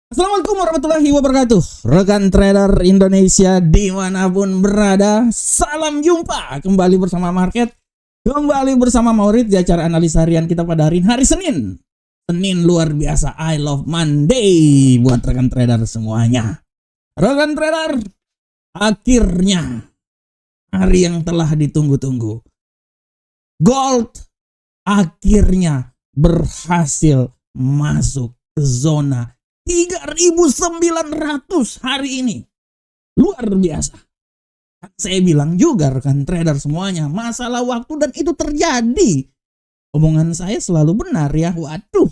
Assalamualaikum warahmatullahi wabarakatuh. Rekan trader Indonesia dimanapun berada, salam jumpa kembali bersama Market, kembali bersama Maurits di acara analisa harian kita pada hari Senin. Senin luar biasa, I love Monday buat rekan trader semuanya. Rekan trader, akhirnya hari yang telah ditunggu-tunggu, gold akhirnya berhasil masuk ke zona 3.900 hari ini. Luar biasa. Saya bilang juga rekan trader semuanya, masalah waktu dan itu terjadi. Omongan saya selalu benar ya. Waduh,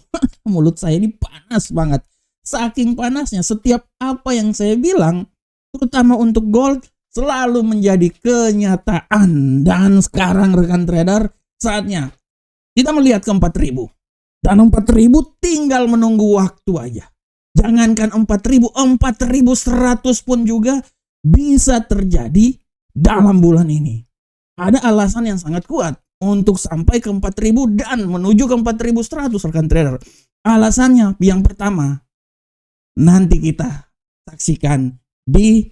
mulut saya ini panas banget. Saking panasnya, setiap apa yang saya bilang, terutama untuk gold, selalu menjadi kenyataan. Dan sekarang rekan trader, saatnya kita melihat ke 4.000. Dan 4.000 tinggal menunggu waktu aja. Jangankan 4.000, 4.100 pun juga bisa terjadi dalam bulan ini. Ada alasan yang sangat kuat untuk sampai ke 4.000 dan menuju ke 4.100 rekan trader. Alasannya yang pertama, nanti kita saksikan di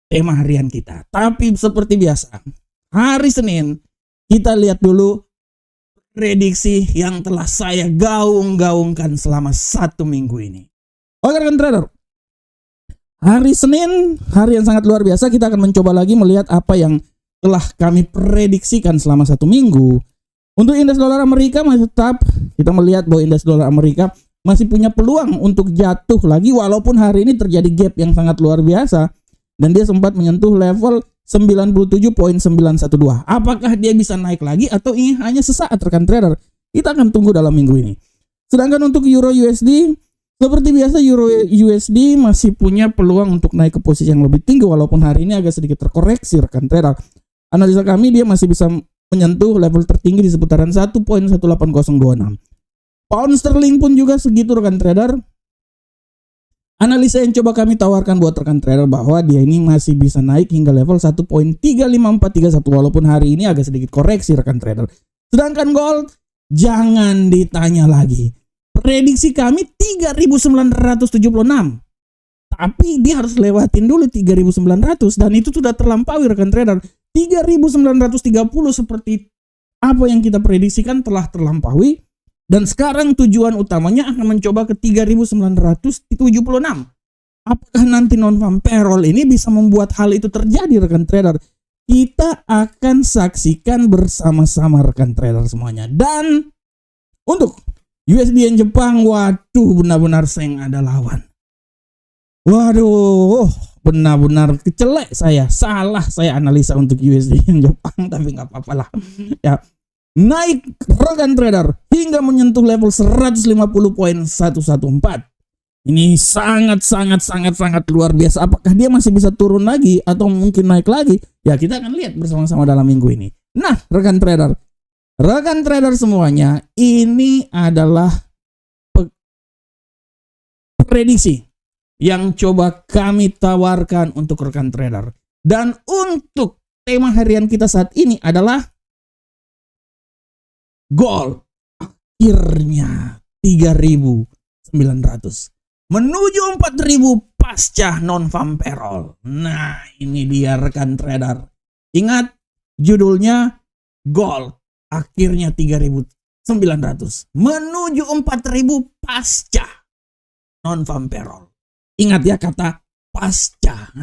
tema harian kita. Tapi seperti biasa, hari Senin kita lihat dulu prediksi yang telah saya gaung-gaungkan selama 1 minggu ini. Oke rekan trader, hari Senin, hari yang sangat luar biasa. Kita akan mencoba lagi melihat apa yang telah kami prediksikan selama 1 minggu. Untuk indeks dolar Amerika masih tetap kita melihat bahwa indeks dolar Amerika masih punya peluang untuk jatuh lagi, walaupun hari ini terjadi gap yang sangat luar biasa dan dia sempat menyentuh level 97.912. Apakah dia bisa naik lagi atau ini hanya sesaat rekan trader? Kita akan tunggu dalam minggu ini. Sedangkan untuk Euro USD, seperti biasa Euro USD masih punya peluang untuk naik ke posisi yang lebih tinggi, walaupun hari ini agak sedikit terkoreksi rekan trader. Analisa kami dia masih bisa menyentuh level tertinggi di seputaran 1.18026. Pound sterling pun juga segitu rekan trader. Analisa yang coba kami tawarkan buat rekan trader bahwa dia ini masih bisa naik hingga level 1.35431, walaupun hari ini agak sedikit koreksi rekan trader. Sedangkan gold jangan ditanya lagi. Prediksi kami 3.976. Tapi dia harus lewatin dulu 3.900 dan itu sudah terlampaui rekan trader. 3.930 seperti apa yang kita prediksikan telah terlampaui. Dan sekarang tujuan utamanya akan mencoba ke 3.976. Apakah nanti non-farm payroll ini bisa membuat hal itu terjadi rekan trader? Kita akan saksikan bersama-sama rekan trader semuanya. Dan untuk USD yen Jepang, waduh benar-benar saya nggak ada lawan. Waduh, benar-benar kecelek saya. Salah saya analisa untuk USD yen Jepang, tapi nggak apa-apa lah. Ya. Naik rekan trader hingga menyentuh level 150.114. Ini sangat luar biasa. Apakah dia masih bisa turun lagi atau mungkin naik lagi? Ya kita akan lihat bersama-sama dalam minggu ini. Nah rekan trader semuanya, ini adalah prediksi yang coba kami tawarkan untuk rekan trader. Dan untuk tema harian kita saat ini adalah gold akhirnya 3.900 menuju 4.000 pasca non-farm payroll. Nah ini dia rekan trader. Ingat judulnya, gold akhirnya 3.900 menuju 4.000 pasca non-farm payroll. Ingat ya kata pasca.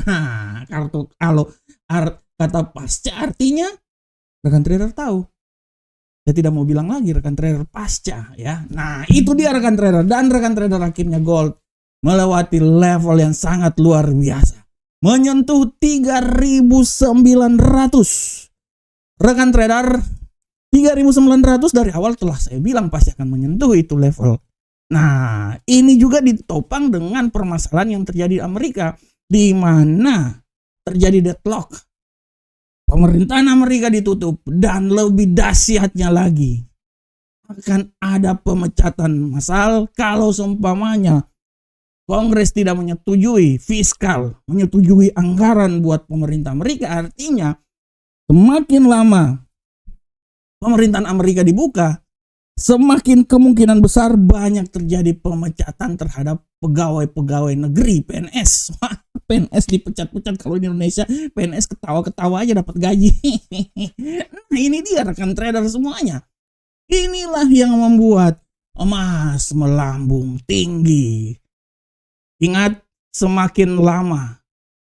Kata pasca artinya rekan trader tahu. Saya tidak mau bilang lagi rekan trader pasca ya. Nah itu dia rekan trader. Dan rekan trader akhirnya gold melewati level yang sangat luar biasa. Menyentuh 3.900. Rekan trader 3.900 dari awal telah saya bilang pasti akan menyentuh itu level. Nah ini juga ditopang dengan permasalahan yang terjadi di Amerika. Di mana terjadi deadlock. Pemerintahan Amerika ditutup dan lebih dahsyatnya lagi akan ada pemecatan massal kalau seumpamanya Kongres tidak menyetujui fiskal, menyetujui anggaran buat pemerintah Amerika. Artinya semakin lama pemerintahan Amerika dibuka, semakin kemungkinan besar banyak terjadi pemecatan terhadap pegawai-pegawai negeri PNS. PNS dipecat-pecat. Kalau di Indonesia PNS ketawa-ketawa aja dapat gaji. Nah ini dia rekan trader semuanya. Inilah yang membuat emas melambung tinggi. Ingat, semakin lama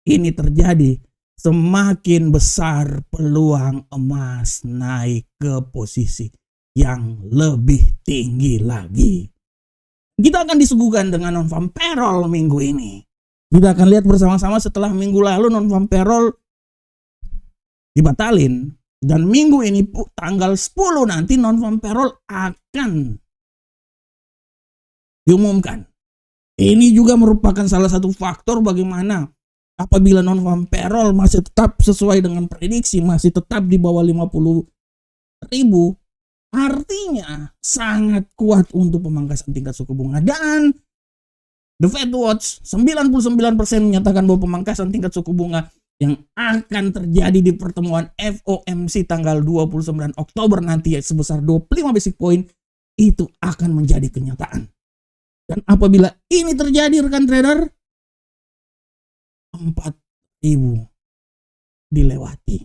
ini terjadi, semakin besar peluang emas naik ke posisi yang lebih tinggi lagi. Kita akan disuguhkan dengan non-farm payroll minggu ini. Kita akan lihat bersama-sama setelah minggu lalu non-farm payroll dibatalin. Dan minggu ini tanggal 10 nanti non-farm payroll akan diumumkan. Ini juga merupakan salah satu faktor bagaimana apabila non-farm payroll masih tetap sesuai dengan prediksi, masih tetap di bawah 50.000, artinya sangat kuat untuk pemangkasan tingkat suku bunga. Dan The Fed Watch 99% menyatakan bahwa pemangkasan tingkat suku bunga yang akan terjadi di pertemuan FOMC tanggal 29 Oktober nanti sebesar 25 basic point itu akan menjadi kenyataan. Dan apabila ini terjadi rekan trader, 4.000 dilewati.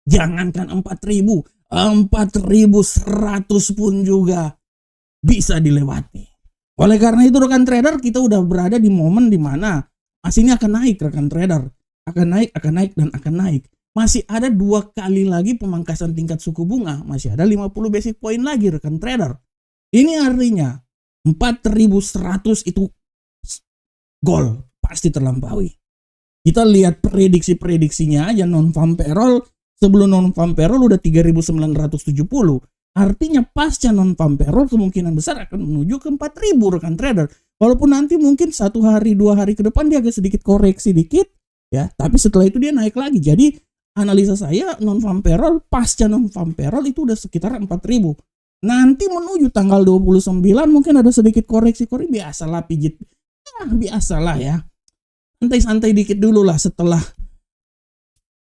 Jangankan 4.000, 4.100 pun juga bisa dilewati. Oleh karena itu rekan trader, kita udah berada di momen dimana emas ini akan naik rekan trader. Akan naik, dan akan naik. Masih ada 2 kali lagi pemangkasan tingkat suku bunga. Masih ada 50 basic point lagi rekan trader. Ini artinya 4.100 itu goal pasti terlampaui. Kita lihat prediksi-prediksinya aja non-farm payroll. Sebelum non-farm payroll udah 3.970. Artinya pasca non-farm payroll kemungkinan besar akan menuju ke 4.000 rekan trader. Walaupun nanti mungkin 1 hari 2 hari ke depan dia agak sedikit koreksi dikit ya, tapi setelah itu dia naik lagi. Jadi analisa saya non-farm payroll pasca non-farm payroll itu udah sekitar 4.000. Nanti menuju tanggal 29 mungkin ada sedikit koreksi biasalah pijit. Biasalah ya. Santai-santai dikit dulu lah setelah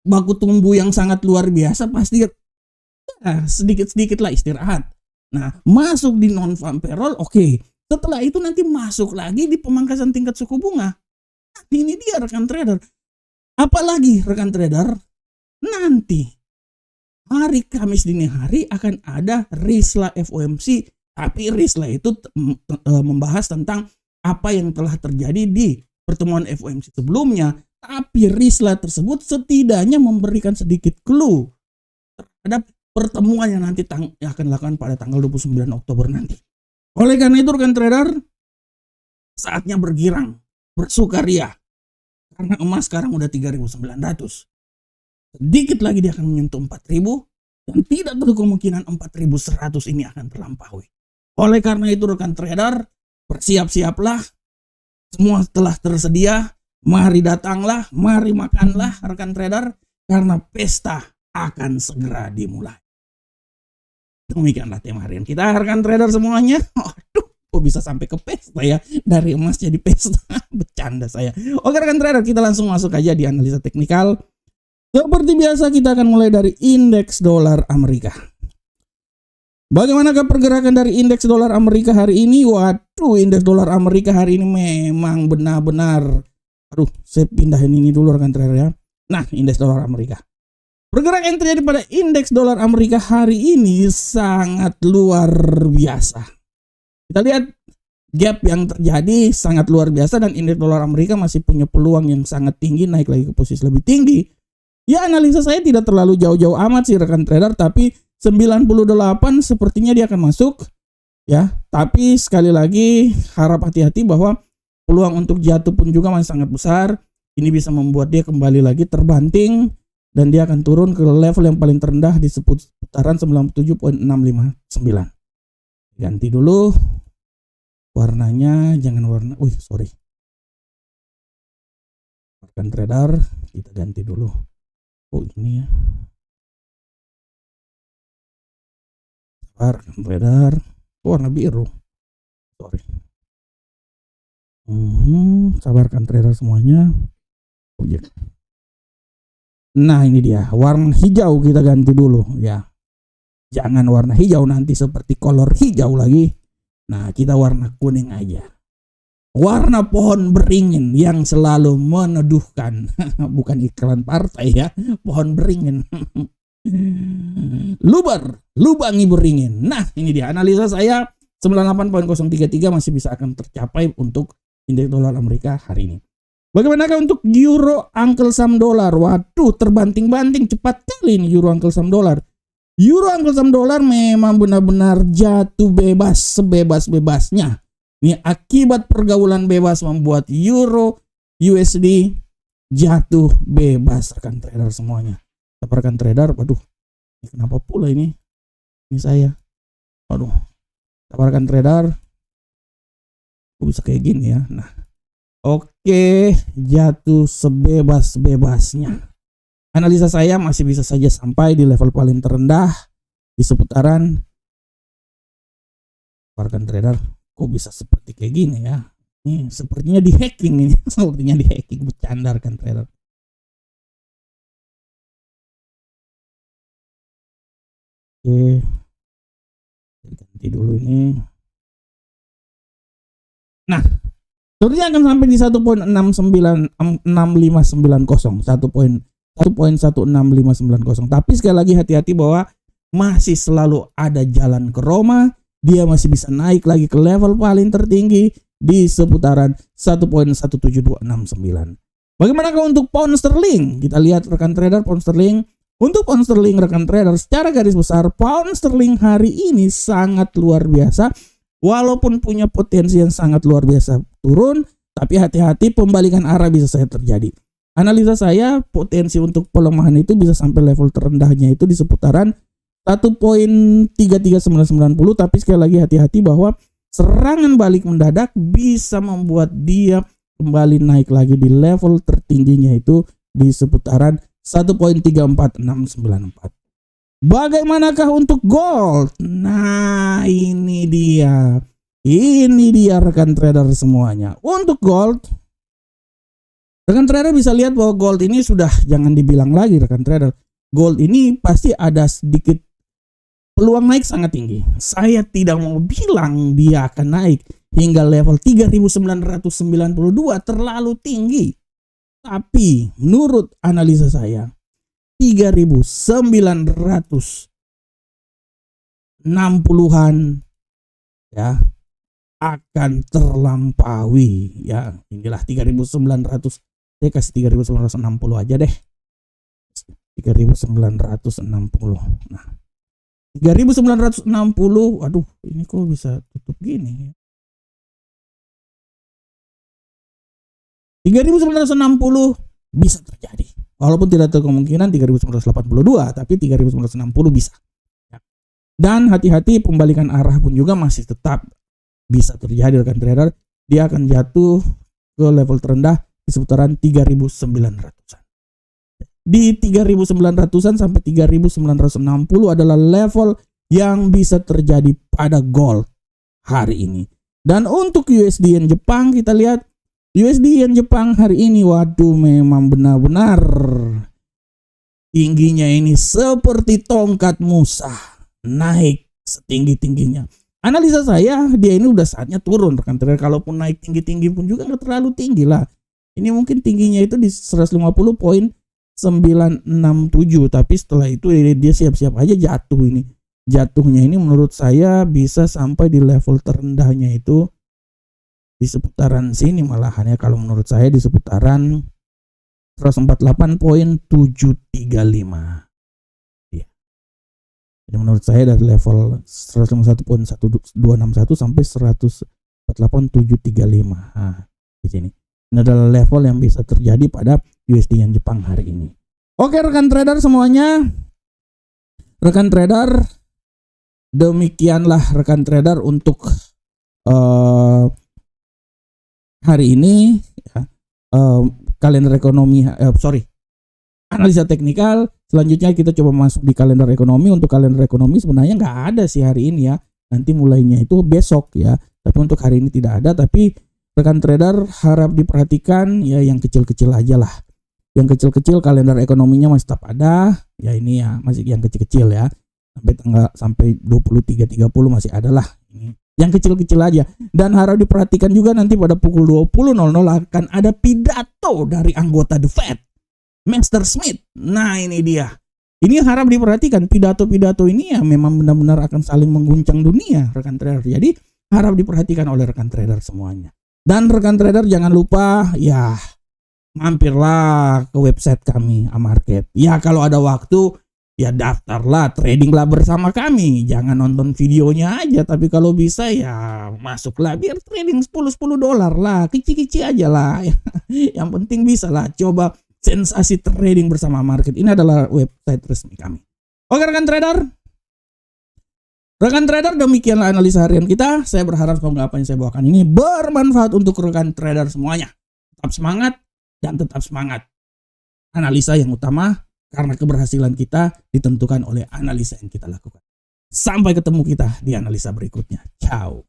baku tumbuh yang sangat luar biasa pasti sedikit-sedikit lah istirahat. Nah, masuk di non-farm payroll oke. Setelah itu nanti masuk lagi di pemangkasan tingkat suku bunga. Nah, ini dia rekan trader. Apalagi rekan trader, nanti hari Kamis dini hari akan ada risla FOMC. Tapi risla itu membahas tentang apa yang telah terjadi di pertemuan FOMC sebelumnya. Tapi risla tersebut setidaknya memberikan sedikit clue terhadap pertemuan yang nanti yang akan dilakukan pada tanggal 29 Oktober nanti. Oleh karena itu rekan trader, saatnya bergirang, bersukaria. Karena emas sekarang udah 3.900. Sedikit lagi dia akan menyentuh 4.000 dan tidak terlalu kemungkinan 4.100 ini akan terlampaui. Oleh karena itu rekan trader, bersiap-siaplah. Semua telah tersedia. Mari datanglah, mari makanlah rekan trader karena pesta akan segera dimulai. Demikianlah tema harian kita rekan trader semuanya. Aduh, kok bisa sampai ke pesta ya, dari emas jadi pesta. Bercanda saya. Oke rekan trader, kita langsung masuk aja di analisa teknikal. Seperti biasa kita akan mulai dari indeks dolar Amerika. Bagaimanakah pergerakan dari indeks dolar Amerika hari ini? Waduh, indeks dolar Amerika hari ini memang benar-benar, aduh, saya pindahin ini dulu rekan trader ya. Nah, indeks dolar Amerika. Pergerakan yang terjadi pada indeks dolar Amerika hari ini sangat luar biasa. Kita lihat gap yang terjadi sangat luar biasa dan indeks dolar Amerika masih punya peluang yang sangat tinggi naik lagi ke posisi lebih tinggi. Ya, analisa saya tidak terlalu jauh-jauh amat sih rekan trader, tapi 98 sepertinya dia akan masuk ya. Tapi sekali lagi harap hati-hati bahwa peluang untuk jatuh pun juga masih sangat besar. Ini bisa membuat dia kembali lagi terbanting dan dia akan turun ke level yang paling terendah di seputaran 97.659. Ganti dulu warnanya, jangan warna, rekan trader, kita ganti dulu. Oh ini ya, rekan trader, warna biru, sorry. Sabarkan trader semuanya. Objek. Nah ini dia warna hijau, kita ganti dulu ya. Jangan warna hijau nanti seperti kolor hijau lagi. Nah, kita warna kuning aja. Warna pohon beringin yang selalu meneduhkan. Bukan iklan partai ya, pohon beringin. Lubangi beringin. Nah, ini dia analisa saya 98.033 masih bisa akan tercapai untuk indeks dolar Amerika hari ini. Bagaimanakah untuk euro Uncle Sam dolar? Waduh, terbanting-banting cepat kali ini euro Uncle Sam dolar. Euro Uncle Sam dolar memang benar-benar jatuh bebas sebebas-bebasnya. Ini akibat pergaulan bebas membuat euro USD jatuh bebas rekan trader semuanya. Rekan trader, waduh, kenapa pula ini? Ini saya. Waduh, rekan trader, kok bisa kayak gini ya? Nah, oke, jatuh sebebas-bebasnya. Analisa saya masih bisa saja sampai di level paling terendah di seputaran. Rekan trader, kok bisa seperti kayak gini ya? Ini sepertinya di hacking ini, sepertinya di hacking, bercanda rekan trader. Oke, ganti dulu ini. Nah, sepertinya akan sampai di 1.16590. Tapi sekali lagi hati-hati bahwa masih selalu ada jalan ke Roma. Dia masih bisa naik lagi ke level paling tertinggi di seputaran 1.17269. Bagaimanakah untuk pound sterling? Kita lihat rekan trader pound sterling. Untuk pound sterling rekan trader, secara garis besar pound sterling hari ini sangat luar biasa. Walaupun punya potensi yang sangat luar biasa turun, tapi hati-hati pembalikan arah bisa saja terjadi. Analisa saya potensi untuk pelemahan itu bisa sampai level terendahnya itu di seputaran 1.33990, tapi sekali lagi hati-hati bahwa serangan balik mendadak bisa membuat dia kembali naik lagi di level tertingginya itu di seputaran 1.34694. Bagaimanakah untuk gold? Nah, ini dia. Ini dia rekan trader semuanya. Untuk gold, rekan trader bisa lihat bahwa gold ini sudah jangan dibilang lagi rekan trader. Gold ini pasti ada sedikit peluang naik sangat tinggi. Saya tidak mau bilang dia akan naik hingga level 3.992 terlalu tinggi. Tapi menurut analisa saya 3.960-an ya akan terlampaui ya. Inilah 3.900. Saya kasih 3.960 aja deh. 3.960. Nah, 3.960. Aduh, ini kok bisa tutup gini ya. 3.960 bisa terjadi. Walaupun tidak ada kemungkinan 3.982, tapi 3.960 bisa. Dan hati-hati pembalikan arah pun juga masih tetap bisa terjadi rekan trader. Dia akan jatuh ke level terendah di seputaran 3.900-an. Di 3.900-an sampai 3.960 adalah level yang bisa terjadi pada gold hari ini. Dan untuk USD Yen Jepang kita lihat USD Yen Jepang hari ini, waduh, memang benar-benar tingginya ini seperti tongkat Musa, naik setinggi-tingginya. Analisa saya, dia ini udah saatnya turun rekan trader. Kalaupun naik tinggi-tinggi pun juga nggak terlalu tinggi lah. Ini mungkin tingginya itu di 150.967, tapi setelah itu dia siap-siap aja jatuh ini. Jatuhnya ini menurut saya bisa sampai di level terendahnya itu di seputaran sini malahan ya, kalau menurut saya di seputaran 148.735 ya. Jadi menurut saya dari level 151.1261 sampai 148.735. Nah, di sini ini adalah level yang bisa terjadi pada USD Yen Jepang hari ini. Oke rekan trader semuanya, rekan trader, demikianlah rekan trader untuk hari ini ya, kalender ekonomi analisa teknikal. Selanjutnya kita coba masuk di kalender ekonomi. Untuk kalender ekonomi sebenarnya nggak ada sih hari ini ya, nanti mulainya itu besok ya, tapi untuk hari ini tidak ada. Tapi rekan trader harap diperhatikan ya, yang kecil-kecil aja lah. Yang kecil-kecil kalender ekonominya masih tetap ada ya, ini ya masih yang kecil-kecil ya. sampai 23.30 masih ada lah. Yang kecil-kecil aja. Dan harap diperhatikan juga nanti pada pukul 20.00 akan ada pidato dari anggota The Fed, Mr. Smith. Nah ini dia. Ini harap diperhatikan, pidato-pidato ini ya memang benar-benar akan saling mengguncang dunia rekan trader. Jadi harap diperhatikan oleh rekan trader semuanya. Dan rekan trader jangan lupa ya mampirlah ke website kami Amarket. Ya kalau ada waktu ya daftarlah, tradinglah bersama kami. Jangan nonton videonya aja, tapi kalau bisa ya masuklah biar trading $10 lah, kecil-kecil aja lah. Yang penting bisa lah coba sensasi trading bersama Market. Ini adalah website resmi kami. Oke rekan trader, demikianlah analisa harian kita. Saya berharap semoga apa yang saya bawakan ini bermanfaat untuk rekan trader semuanya. Tetap semangat dan tetap semangat. Analisa yang utama karena keberhasilan kita ditentukan oleh analisa yang kita lakukan. Sampai ketemu kita di analisa berikutnya. Ciao.